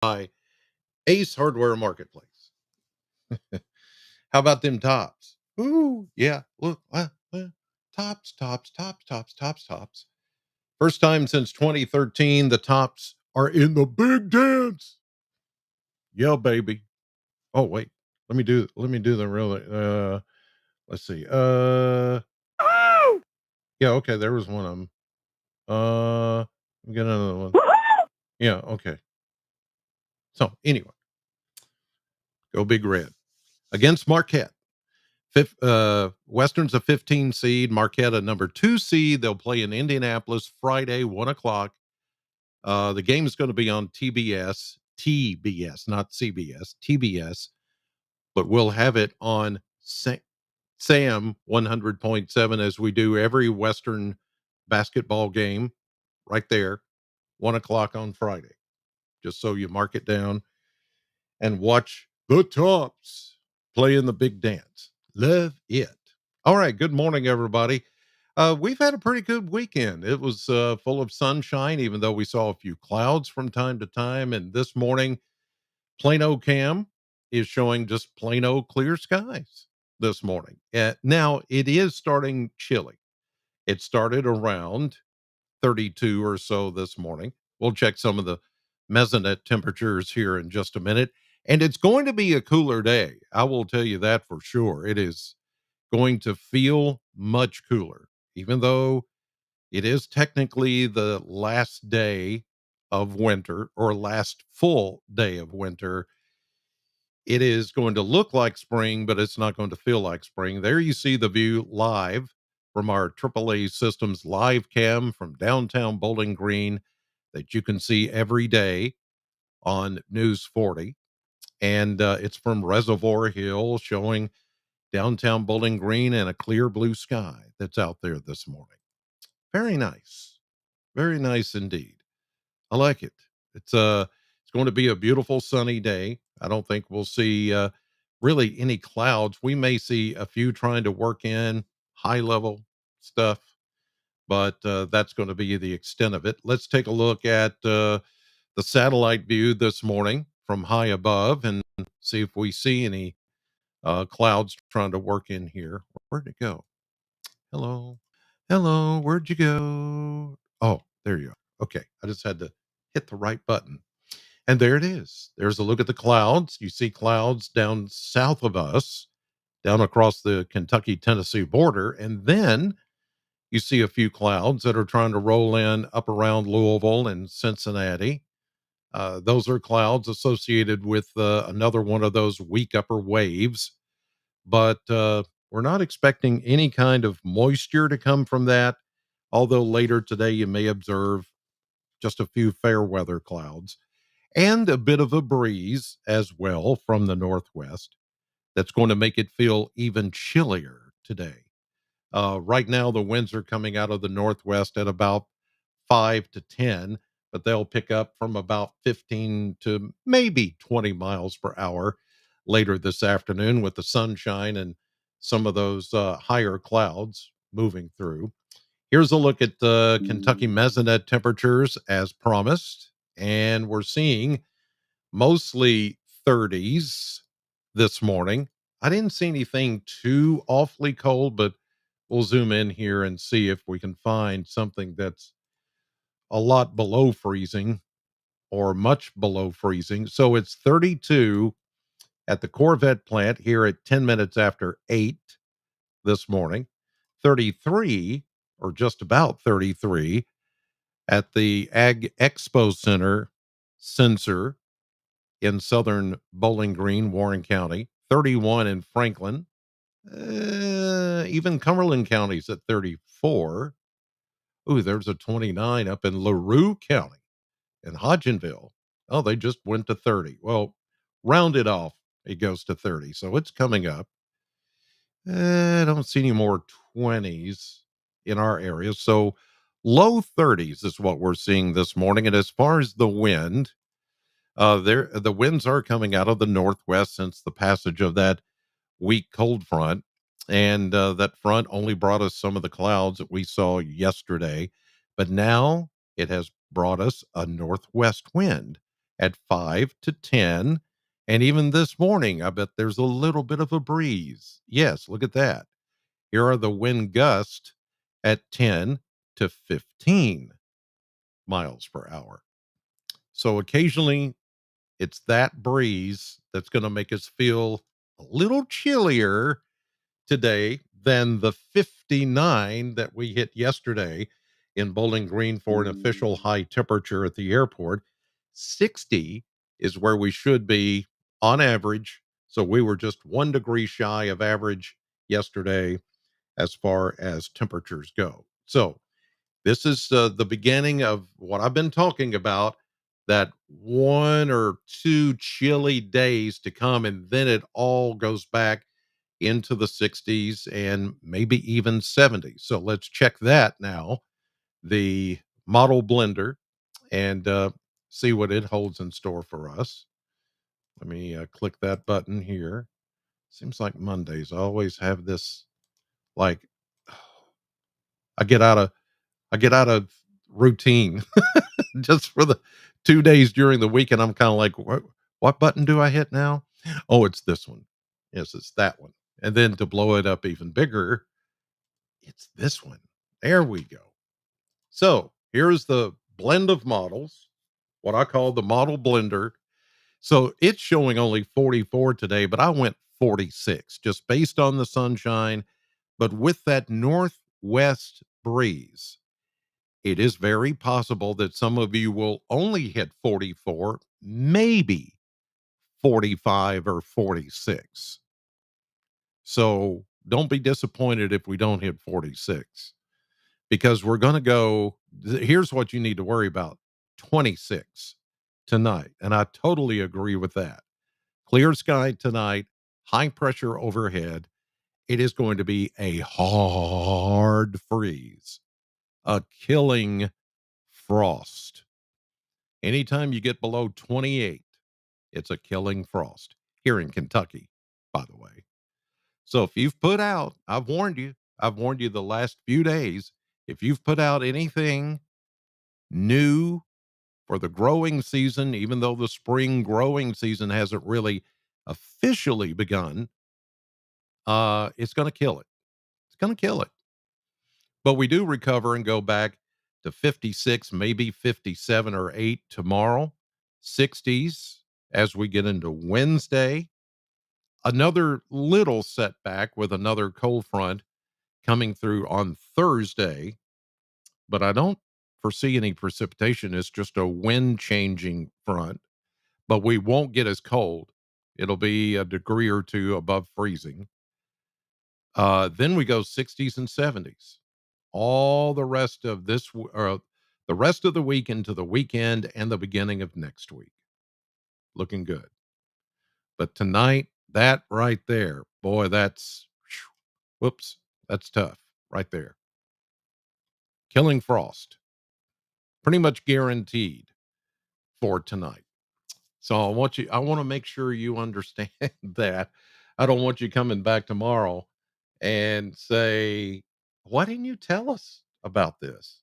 by Ace Hardware Marketplace. How about them tops? Ooh, yeah. Look, tops, tops, tops, tops, tops, tops. First time since 2013, the tops are in the big dance. Yeah, baby. Oh, wait. Let me do the real let's see. Yeah, okay, there was one of them. Let me get another one. Yeah, okay. So anyway, go Big Red against Marquette. Western's a 15 seed, Marquette a number 2 seed. They'll play in Indianapolis Friday, 1 o'clock. The game is going to be on TBS, not CBS, TBS, but we'll have it on SAM 100.7 as we do every Western basketball game right there, 1 o'clock on Friday. Just so you mark it down and watch the tops play in the big dance. Love it. All right. Good morning, everybody. We've had a pretty good weekend. It was full of sunshine, even though we saw a few clouds from time to time. And this morning, Plano Cam is showing just plain old clear skies this morning. Now, it is starting chilly. It started around 32 or so this morning. We'll check some of the mesonet temperatures here in just a minute. And it's going to be a cooler day. I will tell you that for sure. It is going to feel much cooler, even though it is technically the last day of winter or last full day of winter. It is going to look like spring, but it's not going to feel like spring. There you see the view live from our AAA Systems live cam from downtown Bowling Green that you can see every day on News 40. And it's from Reservoir Hill showing downtown Bowling Green and a clear blue sky that's out there this morning. Very nice. Very nice indeed. I like it. It's going to be a beautiful sunny day. I don't think we'll see really any clouds. We may see a few trying to work in high level stuff, but that's going to be the extent of it. Let's take a look at the satellite view this morning from high above and see if we see any clouds trying to work in here. Where'd it go? Hello. Hello. Where'd you go? Oh, there you are. Okay. I just had to hit the right button. And there it is. There's a look at the clouds. You see clouds down south of us, down across the Kentucky Tennessee border. And then you see a few clouds that are trying to roll in up around Louisville and Cincinnati. Those are clouds associated with another one of those weak upper waves. But we're not expecting any kind of moisture to come from that. Although later today, you may observe just a few fair weather clouds and a bit of a breeze as well from the northwest that's going to make it feel even chillier today. Right now, the winds are coming out of the northwest at about 5 to 10, but they'll pick up from about 15 to maybe 20 miles per hour later this afternoon with the sunshine and some of those higher clouds moving through. Here's a look at the Kentucky mesonet temperatures as promised, and we're seeing mostly 30s this morning. I didn't see anything too awfully cold, but we'll zoom in here and see if we can find something that's a lot below freezing or much below freezing. So it's 32 at the Corvette plant here at 10 minutes after 8 this morning, 33 or just about 33 at the Ag Expo Center sensor in southern Bowling Green, Warren County, 31 in Franklin. Even Cumberland County's at 34. Ooh, there's a 29 up in LaRue County and Hodgenville. Oh, they just went to 30. Well, round it off, it goes to 30. So it's coming up. I don't see any more 20s in our area. So low 30s is what we're seeing this morning. And as far as the wind, the winds are coming out of the northwest since the passage of that weak cold front. And that front only brought us some of the clouds that we saw yesterday. But now it has brought us a northwest wind. at 5 to 10. And even this morning, I bet there's a little bit of a breeze. Yes, look at that. Here are the wind gusts at 10 to 15 miles per hour. So occasionally it's that breeze that's going to make us feel a little chillier today than the 59 that we hit yesterday in Bowling Green for an official high temperature at the airport. 60 is where we should be on average. So we were just 1 degree shy of average yesterday as far as temperatures go. So this is the beginning of what I've been talking about, that 1 or 2 chilly days to come, and then it all goes back into the 60s and maybe even 70s. So let's check that now. The model blender and see what it holds in store for us. Let me click that button here. Seems like Mondays I always have this, like, I get out of I get out of routine just for the 2 days during the week, and I'm kinda like, "What button do I hit now?" Oh, it's this one. Yes, it's that one. And then to blow it up even bigger, it's this one. There we go. So, here's the blend of models, what I call the model blender. So, it's showing only 44 today, but I went 46 just based on the sunshine, but with that northwest breeze, it is very possible that some of you will only hit 44, maybe 45 or 46. So don't be disappointed if we don't hit 46, because we're going to go. Here's what you need to worry about: 26 tonight. And I totally agree with that. Clear sky tonight, high pressure overhead. It is going to be a hard freeze, a killing frost. Anytime you get below 28, it's a killing frost here in Kentucky, by the way. So if you've put out, I've warned you the last few days, if you've put out anything new for the growing season, even though the spring growing season hasn't really officially begun, it's going to kill it. It's going to kill it. But we do recover and go back to 56, maybe 57 or 8 tomorrow, 60s as we get into Wednesday. Another little setback with another cold front coming through on Thursday, but I don't foresee any precipitation. It's just a wind changing front, but we won't get as cold. It'll be a degree or two above freezing. Then we go 60s and 70s. All the rest of the rest of the week into the weekend and the beginning of next week. Looking good. But tonight, that right there, boy, that's whoops, that's tough right there. Killing frost, pretty much guaranteed for tonight. So I want to make sure you understand that. I don't want you coming back tomorrow and say, why didn't you tell us about this?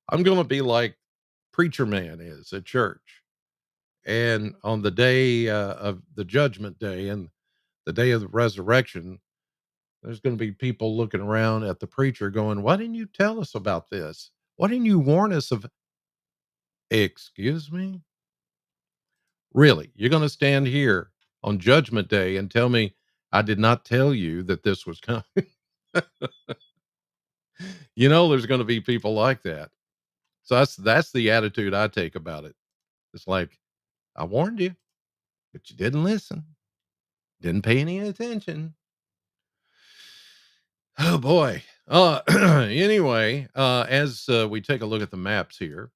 I'm going to be like preacher man is at church. And on the day of the judgment day and the day of the resurrection, there's going to be people looking around at the preacher going, why didn't you tell us about this? Why didn't you warn us of, excuse me? Really? You're going to stand here on judgment day and tell me I did not tell you that this was coming? There's going to be people like that. So that's the attitude I take about it. It's like, I warned you, but you didn't listen, didn't pay any attention. Oh boy. Anyway, as we take a look at the maps here,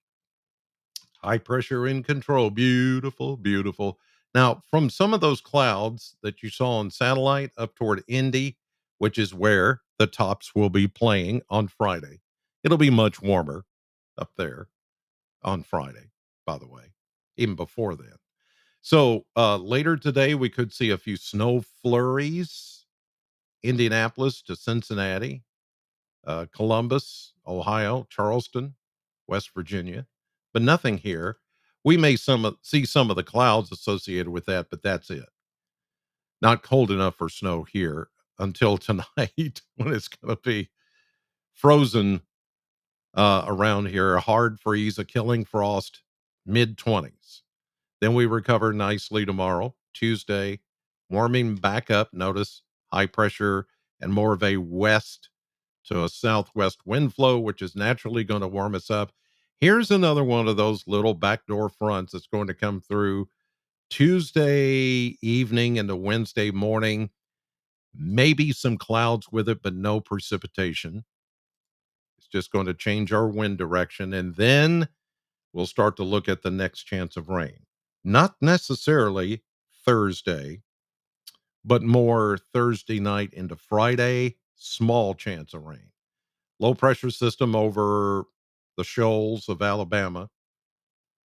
high pressure in control. Beautiful, beautiful. Now, from some of those clouds that you saw on satellite up toward Indy, which is where the tops will be playing on Friday, it'll be much warmer up there on Friday, by the way, even before then. So later today, we could see a few snow flurries, Indianapolis to Cincinnati, Columbus, Ohio, Charleston, West Virginia, but nothing here. We may see some of the clouds associated with that, but that's it. Not cold enough for snow here until tonight when it's going to be frozen around here. A hard freeze, a killing frost, mid 20s. Then we recover nicely tomorrow, Tuesday, warming back up. Notice high pressure and more of a west to a southwest wind flow, which is naturally going to warm us up. Here's another one of those little backdoor fronts that's going to come through Tuesday evening into Wednesday morning. Maybe some clouds with it, but no precipitation. It's just going to change our wind direction. And then we'll start to look at the next chance of rain. Not necessarily Thursday, but more Thursday night into Friday, small chance of rain. Low pressure system over the shoals of Alabama,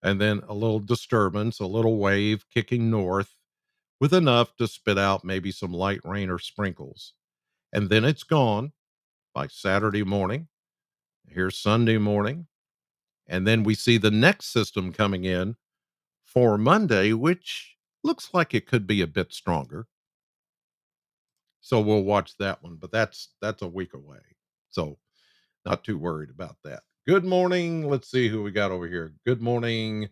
and then a little disturbance, a little wave kicking north with enough to spit out maybe some light rain or sprinkles. And then it's gone by Saturday morning. Here's Sunday morning. And then we see the next system coming in for Monday, which looks like it could be a bit stronger. So we'll watch that one, but that's a week away. So not too worried about that. Good morning. Let's see who we got over here. Good morning,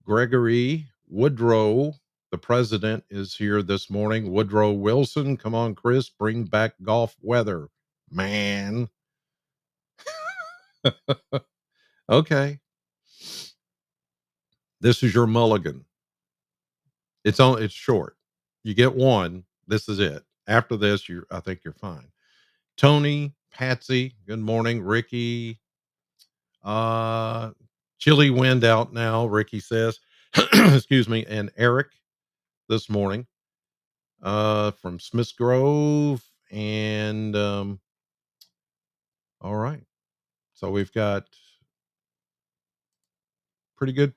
Gregory Woodrow. The president is here this morning. Woodrow Wilson. Come on, Chris, bring back golf weather, man. Okay. This is your mulligan. It's short. You get one. This is it. After this, I think you're fine. Tony, Patsy, good morning. Ricky, uh, chilly wind out now, Ricky says. Excuse me. And Eric this morning, from Smiths Grove. And, all right. So we've got pretty good,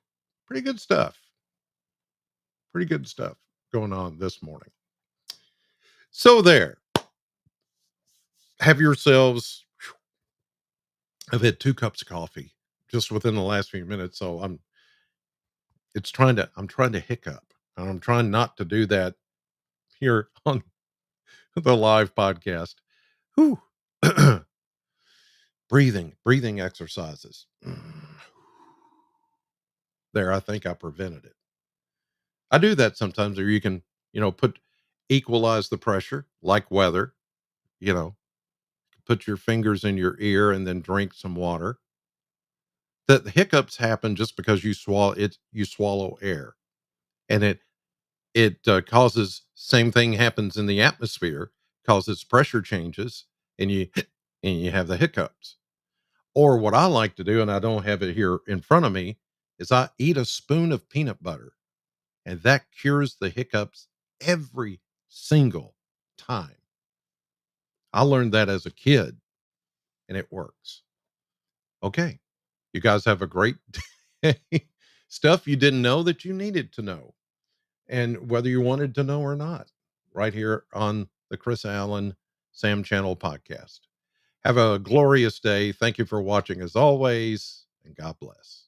pretty good stuff. Pretty good stuff going on this morning. So there, have yourselves, I've had 2 cups of coffee just within the last few minutes. So I'm trying to hiccup, and I'm trying not to do that here on the live podcast. Whew. Breathing exercises. There, I think I prevented it. I do that sometimes, or you can, equalize the pressure like weather, you know, put your fingers in your ear and then drink some water. The hiccups happen just because you swallow air, and it causes, same thing happens in the atmosphere, causes pressure changes, and you and you have the hiccups. Or what I like to do, and I don't have it here in front of me, is I eat a spoon of peanut butter, and that cures the hiccups every single time. I learned that as a kid, and it works. Okay. You guys have a great day. Stuff you didn't know that you needed to know, and whether you wanted to know or not, right here on the Chris Allen Sam Channel podcast. Have a glorious day. Thank you for watching as always, and God bless.